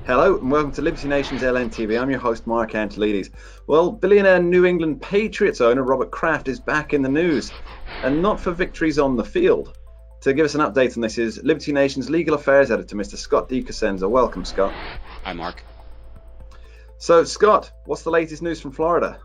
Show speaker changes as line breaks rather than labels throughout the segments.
Hello and welcome to Liberty Nation's LNTV. I'm your host, Mark Antolides. Well, billionaire New England Patriots owner Robert Kraft is back in the news, and not for victories on the field. To give us an update on this is Liberty Nation's legal affairs editor, Mr. Scott DeCosenza. Welcome, Scott.
Hi, Mark.
So, Scott, what's the latest news from Florida?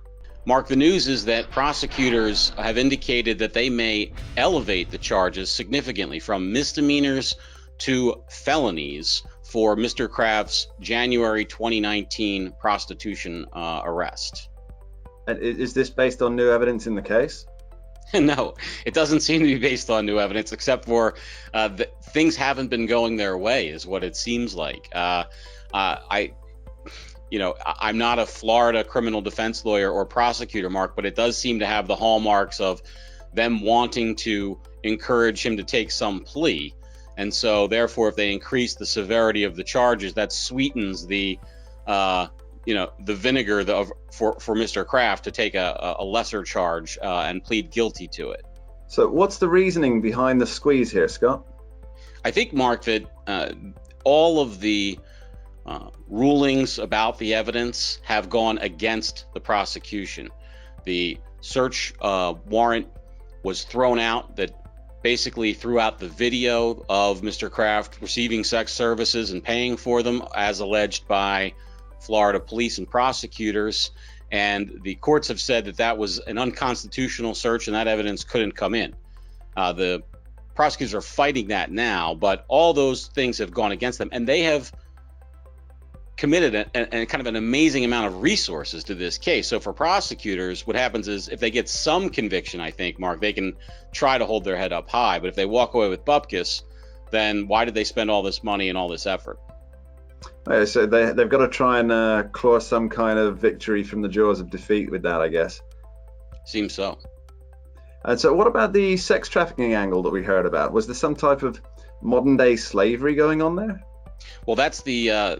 Mark, the news is that prosecutors have indicated that they may elevate the charges significantly from misdemeanors to felonies for Mr. Kraft's January 2019 prostitution arrest.
And is this based on new evidence in the case?
No, it doesn't seem to be based on new evidence, except for things haven't been going their way, is what it seems like. I'm not a Florida criminal defense lawyer or prosecutor, Mark, but it does seem to have the hallmarks of them wanting to encourage him to take some plea. And so, therefore, if they increase the severity of the charges, that sweetens the vinegar for Mr. Kraft to take a lesser charge and plead guilty to it.
So, what's the reasoning behind the squeeze here, Scott?
I think, Mark, that all of the rulings about the evidence have gone against the prosecution. The search warrant was thrown out that basically threw out the video of Mr. Kraft receiving sex services and paying for them, as alleged by Florida police and prosecutors. And the courts have said that that was an unconstitutional search and that evidence couldn't come in. The prosecutors are fighting that now, but all those things have gone against them, and they have committed a kind of an amazing amount of resources to this case. So for prosecutors, what happens is if they get some conviction, I think, Mark, they can try to hold their head up high. But if they walk away with bupkis, then why did they spend all this money and all this effort?
So they've got to try and claw some kind of victory from the jaws of defeat with that, I guess.
Seems so.
And so what about the sex trafficking angle that we heard about? Was there some type of modern day slavery going on there?
Well, that's the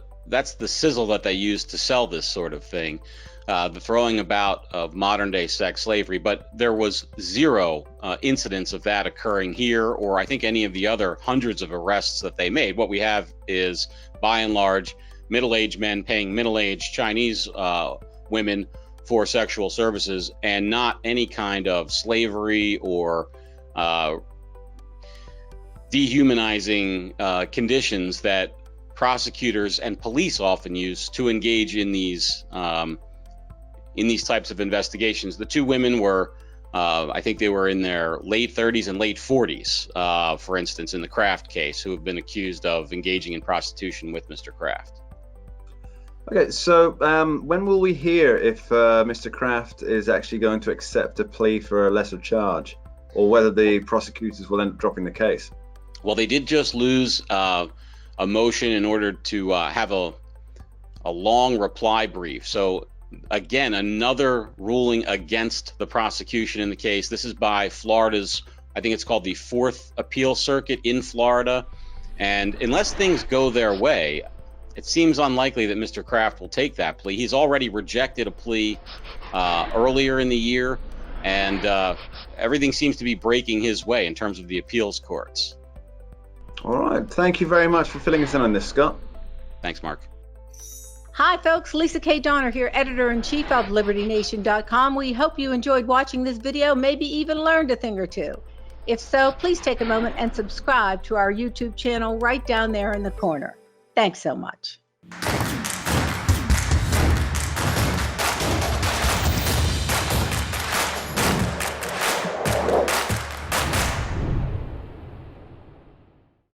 sizzle that they use to sell this sort of thing, the throwing about of modern day sex slavery. But there was zero incidents of that occurring here, or I think any of the other hundreds of arrests that they made. What we have is, by and large, middle-aged men paying middle-aged Chinese women for sexual services, and not any kind of slavery or dehumanizing conditions that prosecutors and police often use to engage in these types of investigations. The two women were, I think they were in their late 30s and late 40s, for instance, in the Kraft case, who have been accused of engaging in prostitution with Mr. Kraft.
Okay, so when will we hear if Mr. Kraft is actually going to accept a plea for a lesser charge, or whether the prosecutors will end up dropping the case?
Well, they did just lose a motion in order to have a long reply brief. So again, another ruling against the prosecution in the case. This is by Florida's, I think it's called the Fourth Appeal Circuit in Florida. And unless things go their way, it seems unlikely that Mr. Kraft will take that plea. He's already rejected a plea earlier in the year, and everything seems to be breaking his way in terms of the appeals courts.
All right. Thank you very much for filling us in on this, Scott.
Thanks, Mark.
Hi, folks. Lisa K. Donner here, editor-in-chief of LibertyNation.com. We hope you enjoyed watching this video, maybe even learned a thing or two. If so, please take a moment and subscribe to our YouTube channel right down there in the corner. Thanks so much.